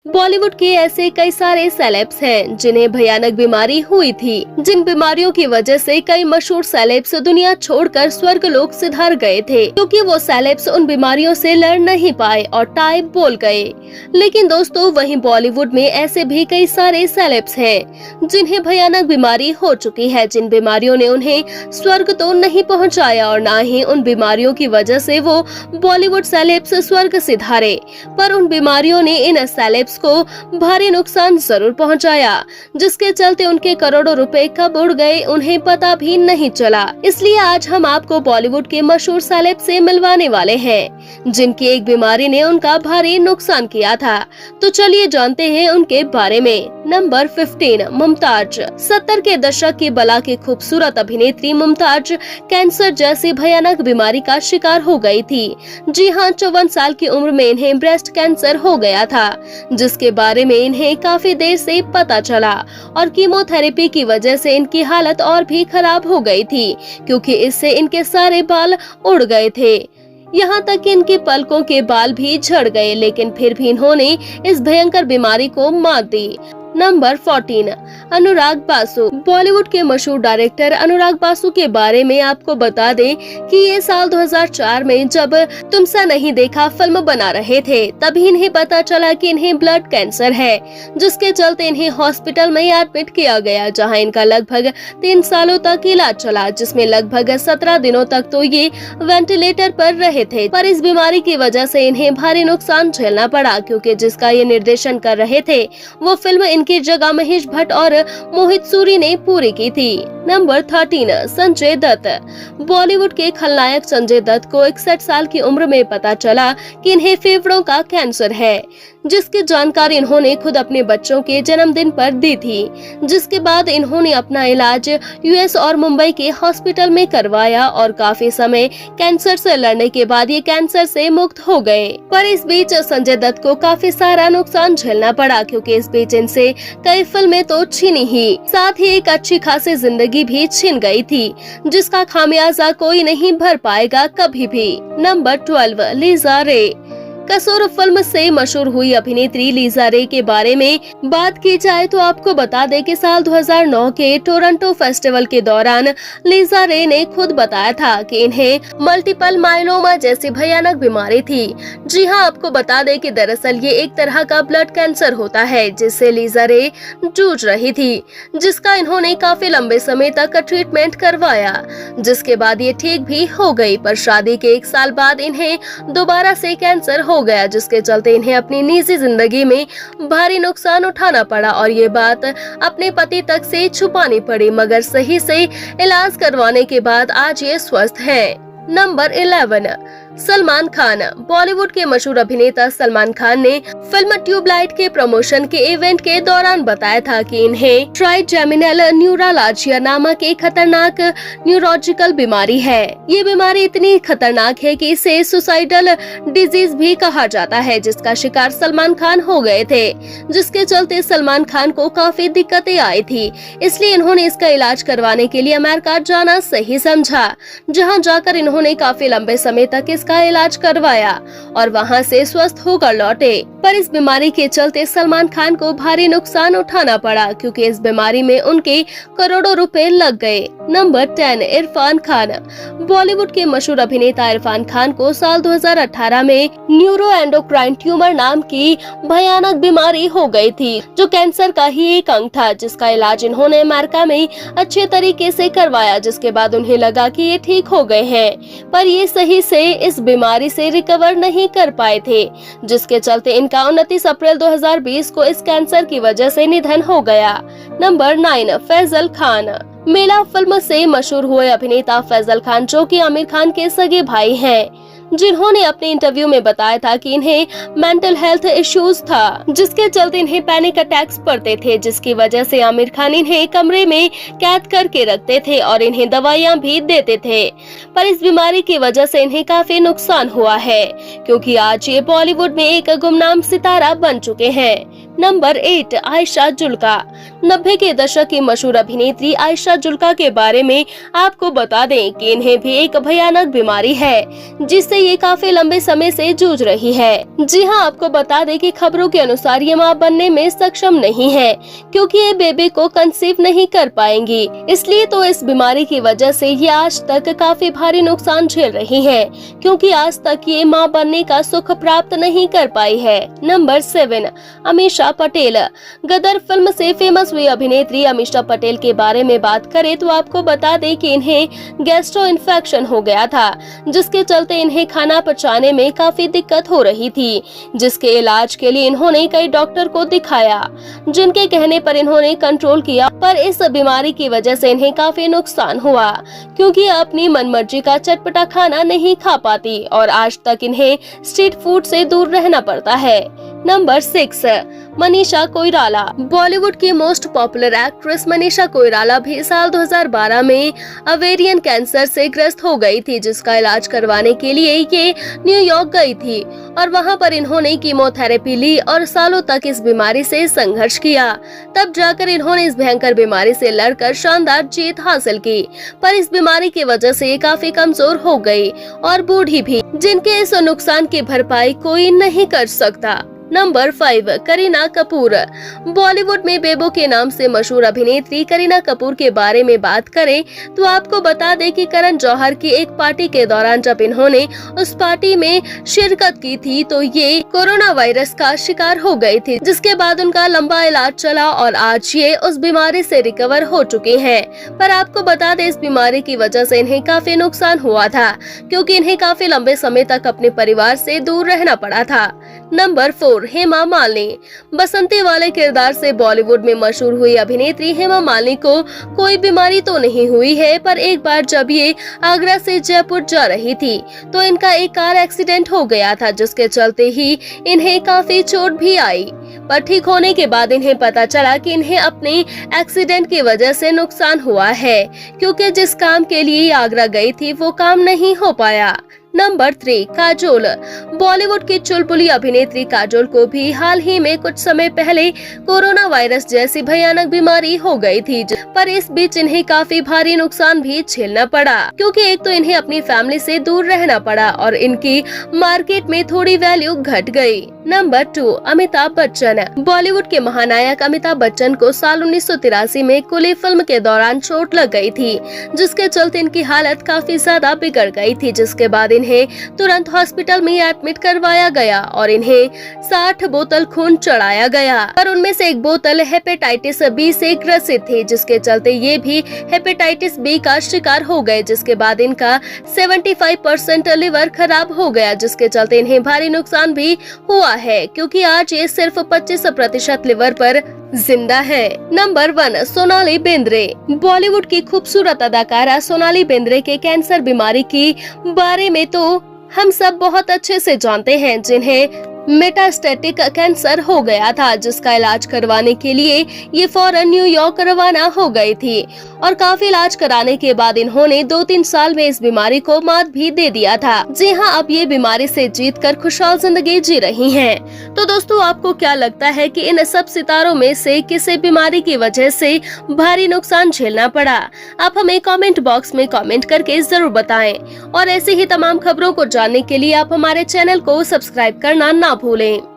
बॉलीवुड के ऐसे कई सारे सेलेब्स हैं जिन्हें भयानक बीमारी हुई थी। जिन बीमारियों की वजह से कई मशहूर सेलेब्स दुनिया छोड़कर स्वर्ग लोक सिधार गए थे, क्योंकि वो सेलेब्स उन बीमारियों से लड़ नहीं पाए और टाइप बोल गए। लेकिन दोस्तों, वहीं बॉलीवुड में ऐसे भी कई सारे सेलेब्स हैं जिन्हें भयानक बीमारी हो चुकी है, जिन बीमारियों ने उन्हें स्वर्ग तो नहीं पहुँचाया और न ही उन बीमारियों की वजह से वो बॉलीवुड सेलेब्स स्वर्ग सिधारे, पर उन बीमारियों ने इन सेलेब्स को भारी नुकसान जरूर पहुंचाया, जिसके चलते उनके करोड़ों रुपए कब उड़ गए उन्हें पता भी नहीं चला। इसलिए आज हम आपको बॉलीवुड के मशहूर सेलेब से मिलवाने वाले हैं जिनकी एक बीमारी ने उनका भारी नुकसान किया था। तो चलिए जानते हैं उनके बारे में। नंबर 15, मुमताज। 70 के दशक की बला की खूबसूरत अभिनेत्री मुमताज कैंसर जैसी भयानक बीमारी का शिकार हो गई थी। जी हाँ, 54 साल की उम्र में इन्हें ब्रेस्ट कैंसर हो गया था, जिसके बारे में इन्हें काफी देर से पता चला और कीमोथेरेपी की वजह से इनकी हालत और भी खराब हो गई थी, क्योंकि इससे इनके सारे बाल उड़ गए थे। यहाँ तक कि इनके पलकों के बाल भी झड़ गए, लेकिन फिर भी इन्होंने इस भयंकर बीमारी को मात दी। नंबर 14, अनुराग बासु। बॉलीवुड के मशहूर डायरेक्टर अनुराग बासु के बारे में आपको बता दें कि ये साल 2004 में जब तुम सा नहीं देखा फिल्म बना रहे थे, तभी इन्हें पता चला कि इन्हें ब्लड कैंसर है, जिसके चलते इन्हें हॉस्पिटल में एडमिट किया गया, जहां इनका लगभग 3 सालों तक इलाज चला, जिसमें लगभग 17 दिनों तक तो ये वेंटिलेटर पर रहे थे। पर इस बीमारी की वजह से इन्हें भारी नुकसान झेलना पड़ा, क्योंकि जिसका ये निर्देशन कर रहे थे वो फिल्म की जगह महेश भट्ट और मोहित सूरी ने पूरी की थी। नंबर 13, संजय दत्त। बॉलीवुड के खलनायक संजय दत्त को 61 साल की उम्र में पता चला कि इन्हें फेफड़ों का कैंसर है, जिसकी जानकारी इन्होंने खुद अपने बच्चों के जन्मदिन पर दी थी। जिसके बाद इन्होंने अपना इलाज यूएस और मुंबई के हॉस्पिटल में करवाया और काफी समय कैंसर से लड़ने के बाद ये कैंसर से मुक्त हो गए। पर इस बीच संजय दत्त को काफी सारा नुकसान झेलना पड़ा, क्योंकि इस बीच इनसे कई फिल्में तो छीनी ही, साथ ही एक अच्छी खासी जिंदगी भी छिन गई थी, जिसका खामियाजा कोई नहीं भर पाएगा कभी भी। नंबर 12, लीजा रे। कसूर फिल्म से मशहूर हुई अभिनेत्री लीजा रे के बारे में बात की जाए तो आपको बता दें कि साल 2009 के टोरंटो फेस्टिवल के दौरान लीजा रे ने खुद बताया था कि इन्हें मल्टीपल माइलोमा जैसी भयानक बीमारी थी। जी हां, आपको बता दें कि दरअसल ये एक तरह का ब्लड कैंसर होता है, जिससे लीजा रे जूझ रही थी, जिसका इन्होंने काफी लंबे समय तक ट्रीटमेंट करवाया, जिसके बाद ये ठीक भी हो गई। पर शादी के 1 साल बाद इन्हें दोबारा से कैंसर हो गया, जिसके चलते इन्हें अपनी निजी जिंदगी में भारी नुकसान उठाना पड़ा और ये बात अपने पति तक से छुपानी पड़ी, मगर सही से इलाज करवाने के बाद आज ये स्वस्थ हैं। नंबर 11, सलमान खान। बॉलीवुड के मशहूर अभिनेता सलमान खान ने फिल्म ट्यूबलाइट के प्रमोशन के इवेंट के दौरान बताया था कि इन्हें ट्राइजेमिनल न्यूरालजिया नामक एक खतरनाक न्यूरोलॉजिकल बीमारी है। ये बीमारी इतनी खतरनाक है कि इसे सुसाइडल डिजीज भी कहा जाता है, जिसका शिकार सलमान खान हो गए थे, जिसके चलते सलमान खान को काफी दिक्कतें आई थी। इसलिए इन्होंने इसका इलाज करवाने के लिए अमेरिका जाना सही समझा, जहाँ जाकर इन्होंने काफी लंबे समय तक का इलाज करवाया और वहां से स्वस्थ होकर लौटे। पर इस बीमारी के चलते सलमान खान को भारी नुकसान उठाना पड़ा, क्योंकि इस बीमारी में उनके करोड़ों रुपए लग गए। नंबर 10, इरफान खान। बॉलीवुड के मशहूर अभिनेता इरफान खान को साल 2018 में न्यूरोएंडोक्राइन ट्यूमर नाम की भयानक बीमारी हो गई थी, जो कैंसर का ही एक अंग था, जिसका इलाज इन्होंने अमेरिका में अच्छे तरीके से करवाया, जिसके बाद उन्हें लगा कि ये ठीक हो गए हैं, पर ये सही से इस बीमारी से रिकवर नहीं कर पाए थे, जिसके चलते इनका 29 अप्रैल 2020 को इस कैंसर की वजह से निधन हो गया। नंबर 9, फैजल खान। मेला फिल्म से मशहूर हुए अभिनेता फैजल खान, जो कि आमिर खान के सगे भाई हैं, जिन्होंने अपने इंटरव्यू में बताया था कि इन्हें मेंटल हेल्थ इश्यूज था, जिसके चलते इन्हें पैनिक अटैक्स पड़ते थे, जिसकी वजह से आमिर खान इन्हें कमरे में कैद करके रखते थे और इन्हें दवाइयां भी देते थे। पर इस बीमारी की वजह से इन्हें काफी नुकसान हुआ है, क्योंकि आज ये बॉलीवुड में एक गुमनाम सितारा बन चुके हैं। नंबर 8 आयशा जुल्का। 90 के दशक की मशहूर अभिनेत्री आयशा जुल्का के बारे में आपको बता दें कि इन्हें भी एक भयानक बीमारी है जिससे ये काफी लंबे समय से जूझ रही है। जी हां, आपको बता दें कि खबरों के अनुसार ये मां बनने में सक्षम नहीं है क्योंकि ये बेबी को कंसीव नहीं कर पाएंगी। इसलिए तो इस बीमारी की वजह से ये आज तक काफी भारी नुकसान झेल रही है क्योंकि आज तक ये मां बनने का सुख प्राप्त नहीं कर पाई है। नंबर 7 अमीषा पटेल। गदर फिल्म से फेमस हुई अभिनेत्री अमीषा पटेल के बारे में बात करें तो आपको बता दें कि इन्हें गैस्ट्रो इन्फेक्शन हो गया था जिसके चलते इन्हें खाना पचाने में काफी दिक्कत हो रही थी, जिसके इलाज के लिए इन्होंने कई डॉक्टर को दिखाया जिनके कहने पर इन्होंने कंट्रोल किया, पर इस बीमारी की वजह से इन्हें काफी नुकसान हुआ क्योंकि अपनी मनमर्जी का चटपटा खाना नहीं खा पाती और आज तक इन्हें स्ट्रीट फूड से दूर रहना पड़ता है। नंबर 6 मनीषा कोइराला। बॉलीवुड की most popular actress Manisha Koirala भी साल 2012 में ओवेरियन कैंसर से ग्रस्त हो गई थी, जिसका इलाज करवाने के लिए ये न्यूयॉर्क गई थी और वहां पर इन्होंने कीमोथेरेपी ली और सालों तक इस बीमारी से संघर्ष किया। तब जाकर इन्होंने इस भयंकर बीमारी से लड़कर शानदार जीत हासिल की, पर इस बीमारी की वजह से ये काफी कमजोर हो गई और बूढ़ी भी, जिनके इस नुकसान की भरपाई कोई नहीं कर सकता। नंबर 5 करीना कपूर। बॉलीवुड में बेबो के नाम से मशहूर अभिनेत्री करीना कपूर के बारे में बात करें तो आपको बता दें कि करण जौहर की एक पार्टी के दौरान जब इन्होंने उस पार्टी में शिरकत की थी तो ये कोरोना वायरस का शिकार हो गए थे, जिसके बाद उनका लंबा इलाज चला और आज ये उस बीमारी से रिकवर हो चुके हैं। पर आपको बता दें इस बीमारी की वजह से इन्हें काफी नुकसान हुआ था क्योंकि इन्हें काफी लंबे समय तक अपने परिवार से दूर रहना पड़ा था। नंबर 4 हेमा मालिनी। बसंती वाले किरदार से बॉलीवुड में मशहूर हुई अभिनेत्री हेमा मालिनी को कोई बीमारी तो नहीं हुई है, पर एक बार जब ये आगरा से जयपुर जा रही थी तो इनका एक कार एक्सीडेंट हो गया था, जिसके चलते ही इन्हें काफी चोट भी आई। पर ठीक होने के बाद इन्हें पता चला कि इन्हें अपने एक्सीडेंट की वजह से नुकसान हुआ है क्योंकि जिस काम के लिए आगरा गई थी वो काम नहीं हो पाया। नंबर 3 काजोल। बॉलीवुड की चुलबुली अभिनेत्री काजोल को भी हाल ही में कुछ समय पहले कोरोना वायरस जैसी भयानक बीमारी हो गई थी, पर इस बीच इन्हें काफी भारी नुकसान भी झेलना पड़ा क्योंकि एक तो इन्हें अपनी फैमिली से दूर रहना पड़ा और इनकी मार्केट में थोड़ी वैल्यू घट गई। नंबर 2 अमिताभ बच्चन। बॉलीवुड के महानायक अमिताभ बच्चन को साल 1983 में कुली फिल्म के दौरान चोट लग गई थी, जिसके चलते इनकी हालत काफी ज्यादा बिगड़ गई थी, जिसके बाद इन्हें तुरंत हॉस्पिटल में एडमिट करवाया गया और इन्हें 60 बोतल खून चढ़ाया गया, पर उनमें से एक बोतल हेपेटाइटिस बी से ग्रसित थी, जिसके चलते ये भी हेपेटाइटिस बी का शिकार हो गए, जिसके बाद इनका 75% लिवर खराब हो गया, जिसके चलते इन्हें भारी नुकसान भी हुआ है क्योंकि आज ये सिर्फ 25% लिवर पर जिंदा है। नंबर 1 सोनाली बेंद्रे। बॉलीवुड की खूबसूरत अदाकारा सोनाली बेंद्रे के कैंसर बीमारी के बारे में तो हम सब बहुत अच्छे से जानते हैं, जिन्हें मेटास्टेटिक कैंसर हो गया था, जिसका इलाज करवाने के लिए ये फौरन न्यूयॉर्क रवाना हो गई थी और काफी इलाज कराने के बाद इन्होंने 2-3 साल में इस बीमारी को मात भी दे दिया था। जी हां, अब ये बीमारी से जीतकर खुशहाल जिंदगी जी रही हैं। तो दोस्तों, आपको क्या लगता है कि इन सब सितारों में से किसे बीमारी की वजह से भारी नुकसान झेलना पड़ा? आप हमें कमेंट बॉक्स में कमेंट करके जरूर बताएं और ऐसी ही तमाम खबरों को जानने के लिए आप हमारे चैनल को सब्सक्राइब करना ना भूलें।